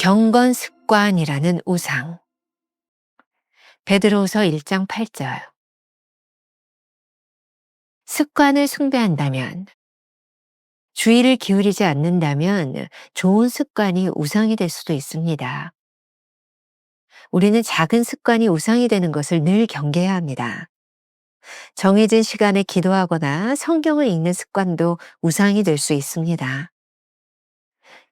경건 습관이라는 우상. 베드로후서 1장 8절. 습관을 숭배한다면, 주의를 기울이지 않는다면 좋은 습관이 우상이 될 수도 있습니다. 우리는 작은 습관이 우상이 되는 것을 늘 경계해야 합니다. 정해진 시간에 기도하거나 성경을 읽는 습관도 우상이 될 수 있습니다.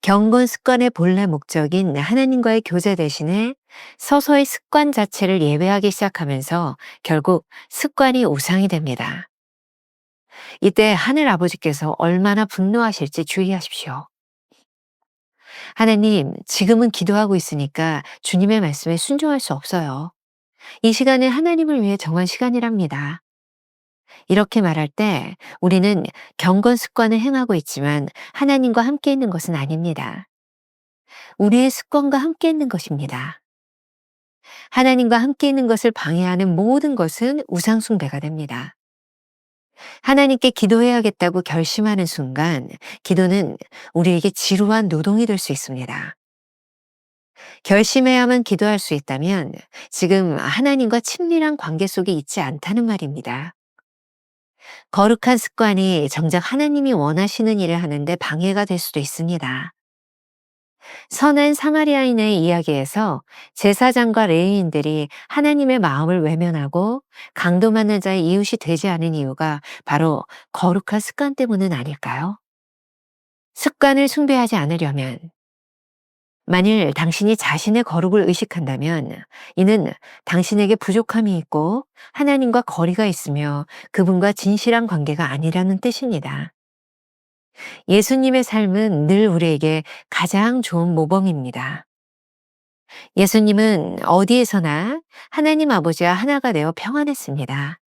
경건 습관의 본래 목적인 하나님과의 교제 대신에 서서히 습관 자체를 예배하기 시작하면서 결국 습관이 우상이 됩니다. 이때 하늘 아버지께서 얼마나 분노하실지 주의하십시오. 하나님, 지금은 기도하고 있으니까 주님의 말씀에 순종할 수 없어요. 이 시간은 하나님을 위해 정한 시간이랍니다. 이렇게 말할 때 우리는 경건 습관을 행하고 있지만 하나님과 함께 있는 것은 아닙니다. 우리의 습관과 함께 있는 것입니다. 하나님과 함께 있는 것을 방해하는 모든 것은 우상숭배가 됩니다. 하나님께 기도해야겠다고 결심하는 순간 기도는 우리에게 지루한 노동이 될 수 있습니다. 결심해야만 기도할 수 있다면 지금 하나님과 친밀한 관계 속에 있지 않다는 말입니다. 거룩한 습관이 정작 하나님이 원하시는 일을 하는데 방해가 될 수도 있습니다. 선한 사마리아인의 이야기에서 제사장과 레위인들이 하나님의 마음을 외면하고 강도 많은 자의 이웃이 되지 않은 이유가 바로 거룩한 습관 때문은 아닐까요? 습관을 숭배하지 않으려면, 만일 당신이 자신의 거룩을 의식한다면 이는 당신에게 부족함이 있고 하나님과 거리가 있으며 그분과 진실한 관계가 아니라는 뜻입니다. 예수님의 삶은 늘 우리에게 가장 좋은 모범입니다. 예수님은 어디에서나 하나님 아버지와 하나가 되어 평안했습니다.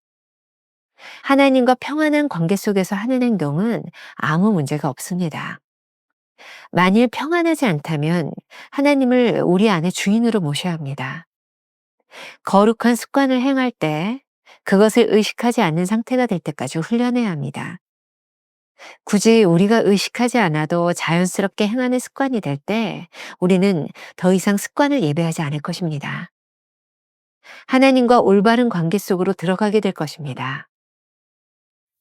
하나님과 평안한 관계 속에서 하는 행동은 아무 문제가 없습니다. 만일 평안하지 않다면 하나님을 우리 안에 주인으로 모셔야 합니다. 거룩한 습관을 행할 때 그것을 의식하지 않는 상태가 될 때까지 훈련해야 합니다. 굳이 우리가 의식하지 않아도 자연스럽게 행하는 습관이 될 때 우리는 더 이상 습관을 예배하지 않을 것입니다. 하나님과 올바른 관계 속으로 들어가게 될 것입니다.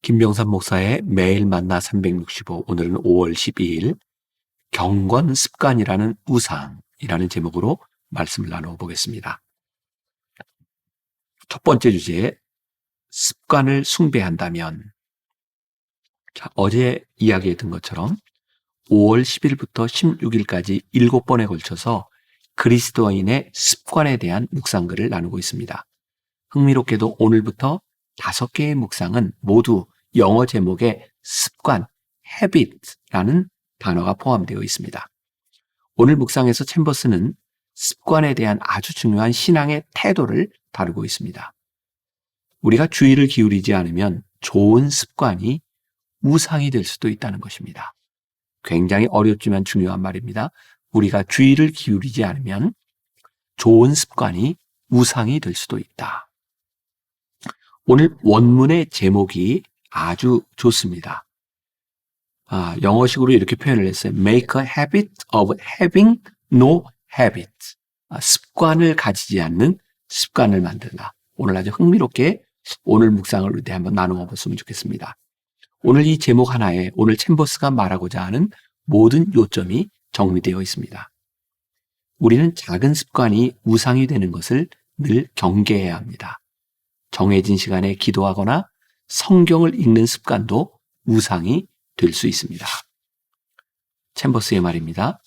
김병삼 목사의 매일 만나 365, 오늘은 5월 12일 경건 습관이라는 우상이라는 제목으로 말씀을 나누어 보겠습니다. 첫 번째 주제, 습관을 숭배한다면. 자, 어제 이야기했던 것처럼 5월 10일부터 16일까지 7번에 걸쳐서 그리스도인의 습관에 대한 묵상글을 나누고 있습니다. 흥미롭게도 오늘부터 5개의 묵상은 모두 영어 제목에 습관, habit라는 단어가 포함되어 있습니다. 오늘 묵상에서 챔버스는 습관에 대한 아주 중요한 신앙의 태도를 다루고 있습니다. 우리가 주의를 기울이지 않으면 좋은 습관이 우상이 될 수도 있다는 것입니다. 굉장히 어렵지만 중요한 말입니다. 우리가 주의를 기울이지 않으면 좋은 습관이 우상이 될 수도 있다. 오늘 원문의 제목이 아주 좋습니다. 영어식으로 이렇게 표현을 했어요. Make a habit of having no habit. 습관을 가지지 않는 습관을 만들다. 오늘 아주 흥미롭게 오늘 묵상을 우리 한번 나누어 봤으면 좋겠습니다. 오늘 이 제목 하나에 오늘 챔버스가 말하고자 하는 모든 요점이 정리되어 있습니다. 우리는 작은 습관이 우상이 되는 것을 늘 경계해야 합니다. 정해진 시간에 기도하거나 성경을 읽는 습관도 우상이 될 수 있습니다. 챔버스의 말입니다.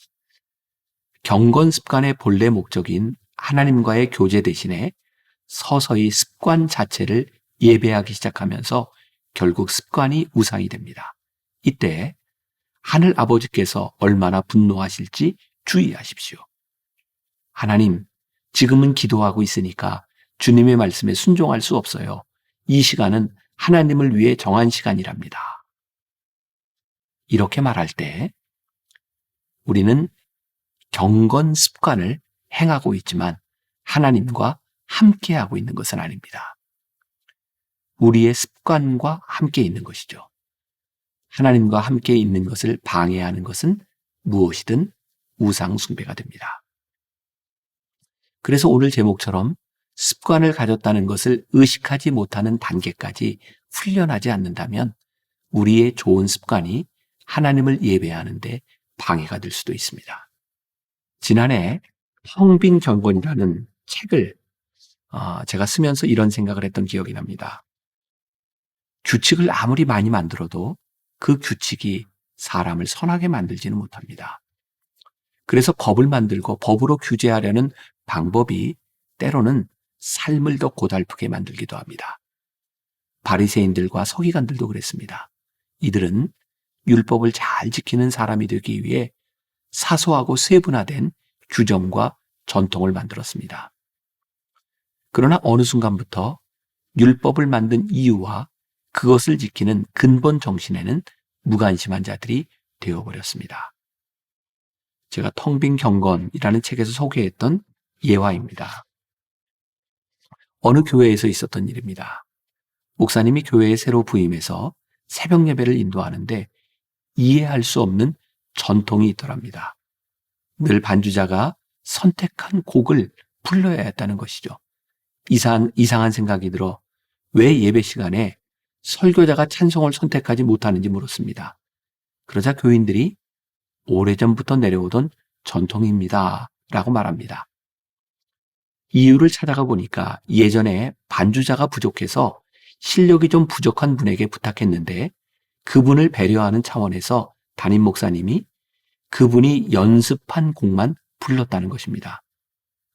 경건 습관의 본래 목적인 하나님과의 교제 대신에 서서히 습관 자체를 예배하기 시작하면서 결국 습관이 우상이 됩니다. 이때 하늘 아버지께서 얼마나 분노하실지 주의하십시오. 하나님, 지금은 기도하고 있으니까 주님의 말씀에 순종할 수 없어요. 이 시간은 하나님을 위해 정한 시간이랍니다. 이렇게 말할 때 우리는 경건 습관을 행하고 있지만 하나님과 함께하고 있는 것은 아닙니다. 우리의 습관과 함께 있는 것이죠. 하나님과 함께 있는 것을 방해하는 것은 무엇이든 우상 숭배가 됩니다. 그래서 오늘 제목처럼 습관을 가졌다는 것을 의식하지 못하는 단계까지 훈련하지 않는다면 우리의 좋은 습관이 하나님을 예배하는데 방해가 될 수도 있습니다. 지난해 텅빈 경건이라는 책을 제가 쓰면서 이런 생각을 했던 기억이 납니다. 규칙을 아무리 많이 만들어도 그 규칙이 사람을 선하게 만들지는 못합니다. 그래서 법을 만들고 법으로 규제하려는 방법이 때로는 삶을 더 고달프게 만들기도 합니다. 바리새인들과 서기관들도 그랬습니다. 이들은 율법을 잘 지키는 사람이 되기 위해 사소하고 세분화된 규정과 전통을 만들었습니다. 그러나 어느 순간부터 율법을 만든 이유와 그것을 지키는 근본 정신에는 무관심한 자들이 되어버렸습니다. 제가 텅빈 경건이라는 책에서 소개했던 예화입니다. 어느 교회에서 있었던 일입니다. 목사님이 교회에 새로 부임해서 새벽 예배를 인도하는데 이해할 수 없는 전통이 있더랍니다. 늘 반주자가 선택한 곡을 불러야 했다는 것이죠. 이상한 생각이 들어 왜 예배 시간에 설교자가 찬송을 선택하지 못하는지 물었습니다. 그러자 교인들이 오래전부터 내려오던 전통입니다 라고 말합니다. 이유를 찾아가 보니까 예전에 반주자가 부족해서 실력이 좀 부족한 분에게 부탁했는데 그분을 배려하는 차원에서 담임 목사님이 그분이 연습한 곡만 불렀다는 것입니다.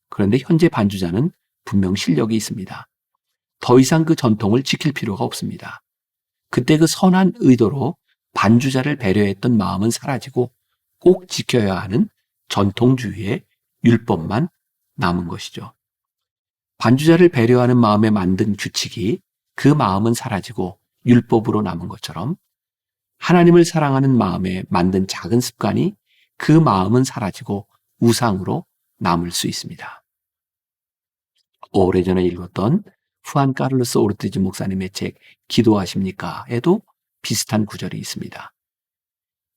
그런데 현재 반주자는 분명 실력이 있습니다. 더 이상 그 전통을 지킬 필요가 없습니다. 그때 그 선한 의도로 반주자를 배려했던 마음은 사라지고 꼭 지켜야 하는 전통주의의 율법만 남은 것이죠. 반주자를 배려하는 마음에 만든 규칙이 그 마음은 사라지고 율법으로 남은 것처럼 하나님을 사랑하는 마음에 만든 작은 습관이 그 마음은 사라지고 우상으로 남을 수 있습니다. 오래전에 읽었던 후안 카를로스 오르티즈 목사님의 책 기도하십니까? 에도 비슷한 구절이 있습니다.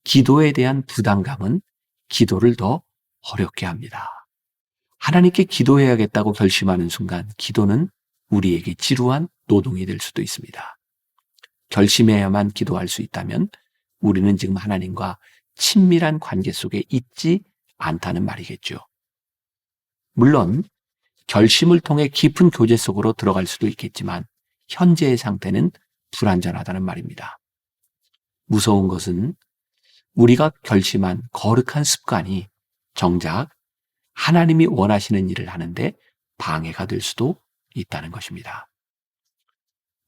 기도에 대한 부담감은 기도를 더 어렵게 합니다. 하나님께 기도해야겠다고 결심하는 순간 기도는 우리에게 지루한 노동이 될 수도 있습니다. 결심해야만 기도할 수 있다면 우리는 지금 하나님과 친밀한 관계 속에 있지 않다는 말이겠죠. 물론 결심을 통해 깊은 교제 속으로 들어갈 수도 있겠지만 현재의 상태는 불완전하다는 말입니다. 무서운 것은 우리가 결심한 거룩한 습관이 정작 하나님이 원하시는 일을 하는데 방해가 될 수도 있다는 것입니다.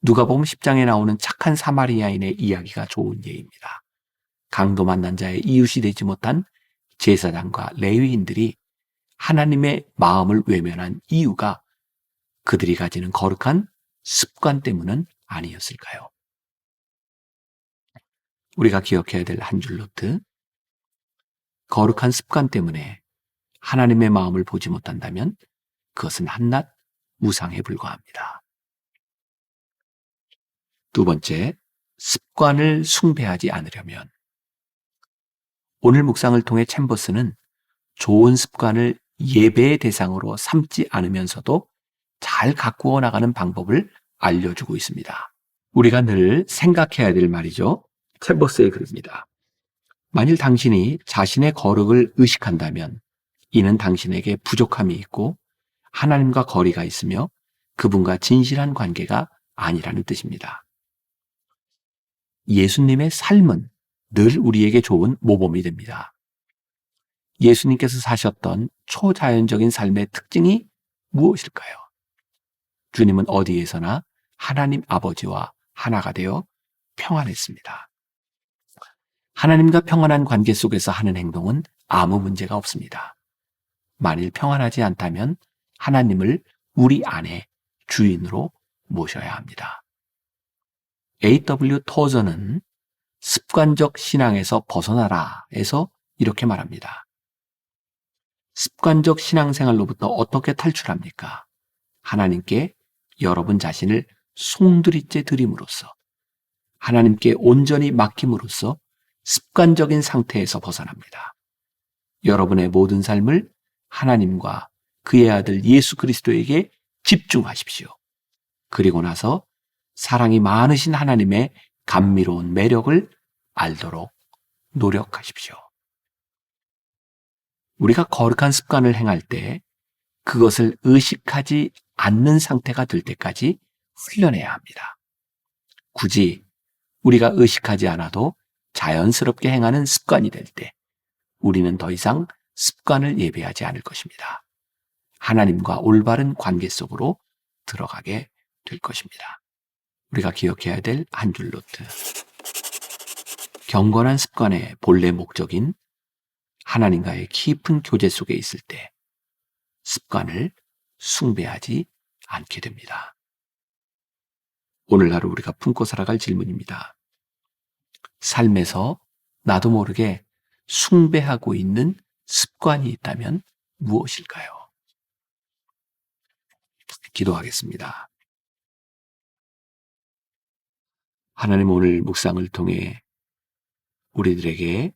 누가복음 10장에 나오는 착한 사마리아인의 이야기가 좋은 예입니다. 강도 만난 자의 이웃이 되지 못한 제사장과 레위인들이 하나님의 마음을 외면한 이유가 그들이 가지는 거룩한 습관 때문은 아니었을까요? 우리가 기억해야 될 한 줄 노트. 거룩한 습관 때문에 하나님의 마음을 보지 못한다면 그것은 한낱 우상에 불과합니다. 두 번째, 습관을 숭배하지 않으려면 오늘 묵상을 통해 챔버스는 좋은 습관을 예배의 대상으로 삼지 않으면서도 잘 가꾸어 나가는 방법을 알려주고 있습니다. 우리가 늘 생각해야 될 말이죠. 챔버스의 글입니다. 만일 당신이 자신의 거룩을 의식한다면 이는 당신에게 부족함이 있고 하나님과 거리가 있으며 그분과 진실한 관계가 아니라는 뜻입니다. 예수님의 삶은 늘 우리에게 좋은 모범이 됩니다. 예수님께서 사셨던 초자연적인 삶의 특징이 무엇일까요? 주님은 어디에서나 하나님 아버지와 하나가 되어 평안했습니다. 하나님과 평안한 관계 속에서 하는 행동은 아무 문제가 없습니다. 만일 평안하지 않다면 하나님을 우리 안에 주인으로 모셔야 합니다. A.W. 토저는 습관적 신앙에서 벗어나라에서 이렇게 말합니다. 습관적 신앙생활로부터 어떻게 탈출합니까? 하나님께 여러분 자신을 송두리째 드림으로써 하나님께 온전히 맡김으로써 습관적인 상태에서 벗어납니다. 여러분의 모든 삶을 하나님과 그의 아들 예수 그리스도에게 집중하십시오. 그리고 나서 사랑이 많으신 하나님의 감미로운 매력을 알도록 노력하십시오. 우리가 거룩한 습관을 행할 때 그것을 의식하지 않는 상태가 될 때까지 훈련해야 합니다. 굳이 우리가 의식하지 않아도 자연스럽게 행하는 습관이 될 때 우리는 더 이상 습관을 예배하지 않을 것입니다. 하나님과 올바른 관계 속으로 들어가게 될 것입니다. 우리가 기억해야 될 한 줄 노트. 경건한 습관의 본래 목적인 하나님과의 깊은 교제 속에 있을 때 습관을 숭배하지 않게 됩니다. 오늘 하루 우리가 품고 살아갈 질문입니다. 삶에서 나도 모르게 숭배하고 있는 습관이 있다면 무엇일까요? 기도하겠습니다. 하나님, 오늘 묵상을 통해 우리들에게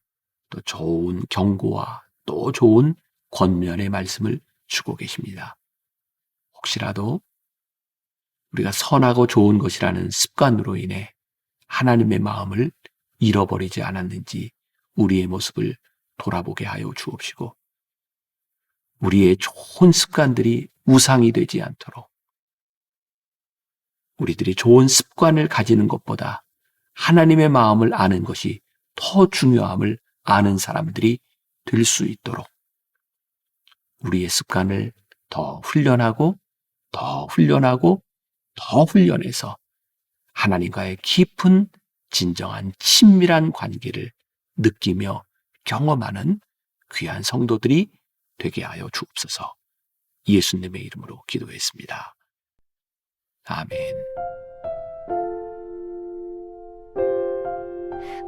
또 좋은 경고와 또 좋은 권면의 말씀을 주고 계십니다. 혹시라도 우리가 선하고 좋은 것이라는 습관으로 인해 하나님의 마음을 잃어버리지 않았는지 우리의 모습을 돌아보게 하여 주옵시고, 우리의 좋은 습관들이 우상이 되지 않도록 우리들이 좋은 습관을 가지는 것보다 하나님의 마음을 아는 것이 더 중요함을 아는 사람들이 될 수 있도록 우리의 습관을 더 훈련하고 더 훈련하고 더 훈련해서 하나님과의 깊은 진정한 친밀한 관계를 느끼며 경험하는 귀한 성도들이 되게 하여 주옵소서. 예수님의 이름으로 기도했습니다. 아멘.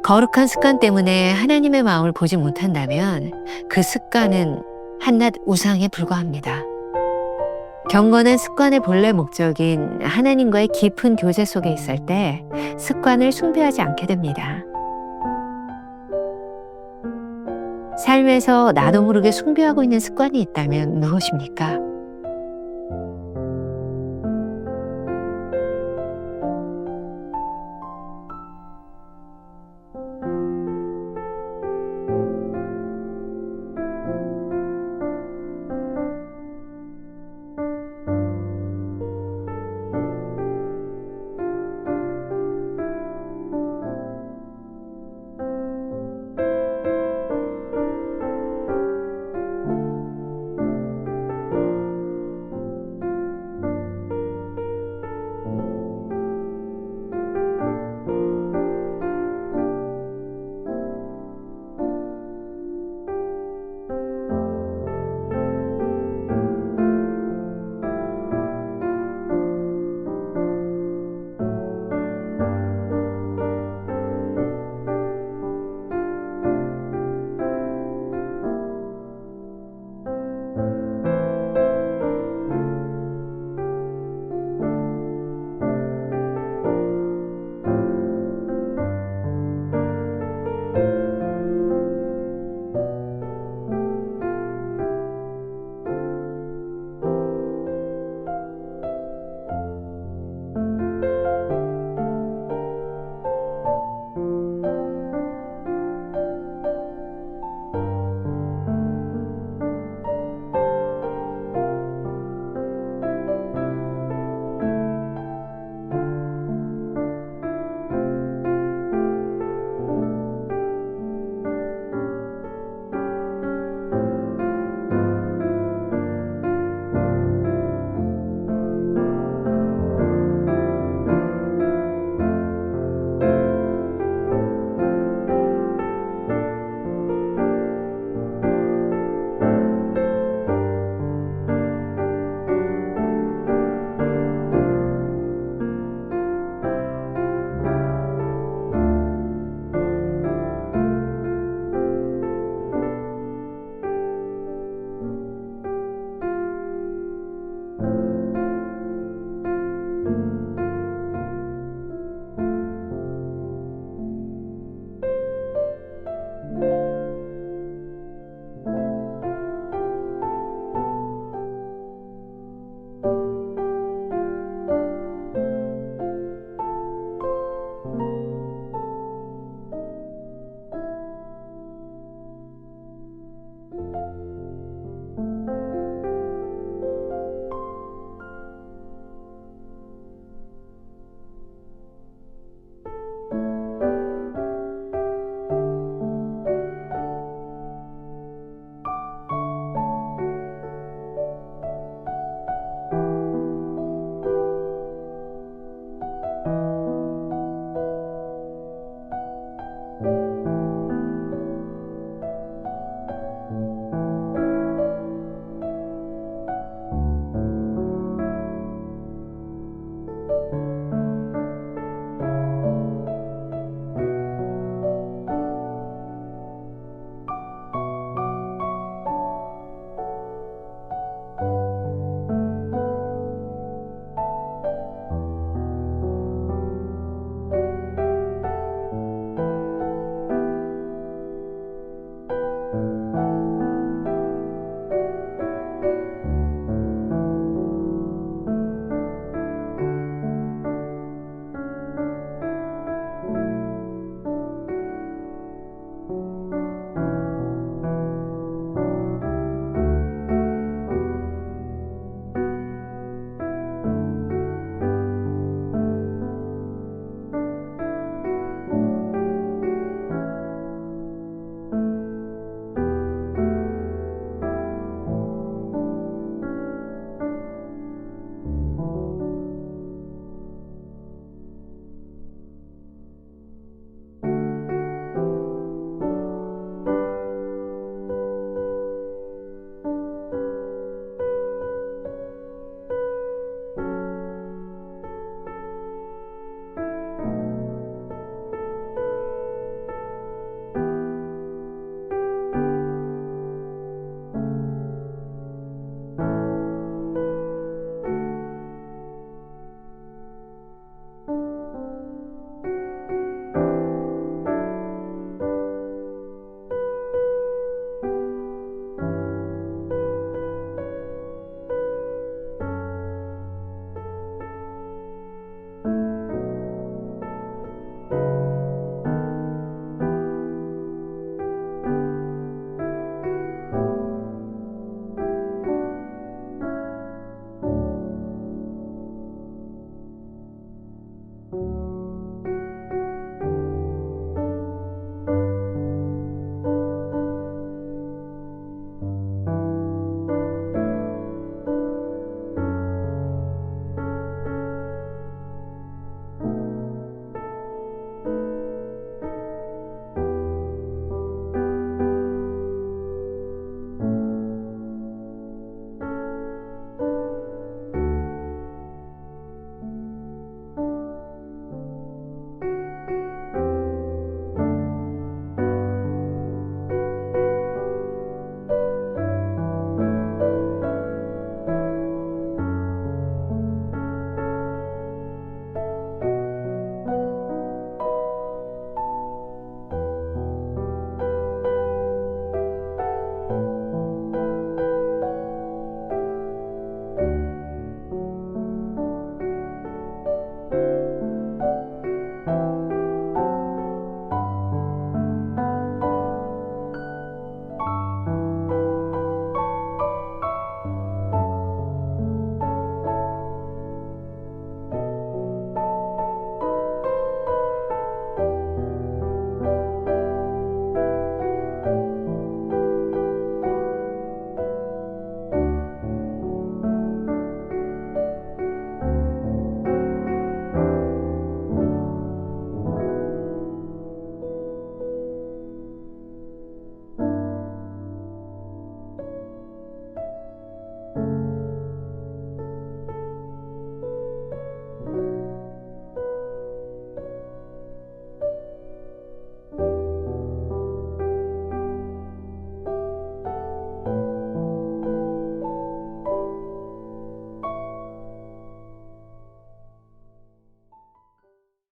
거룩한 습관 때문에 하나님의 마음을 보지 못한다면 그 습관은 한낱 우상에 불과합니다. 경건한 습관의 본래 목적인 하나님과의 깊은 교제 속에 있을 때 습관을 숭배하지 않게 됩니다. 삶에서 나도 모르게 숭배하고 있는 습관이 있다면 무엇입니까?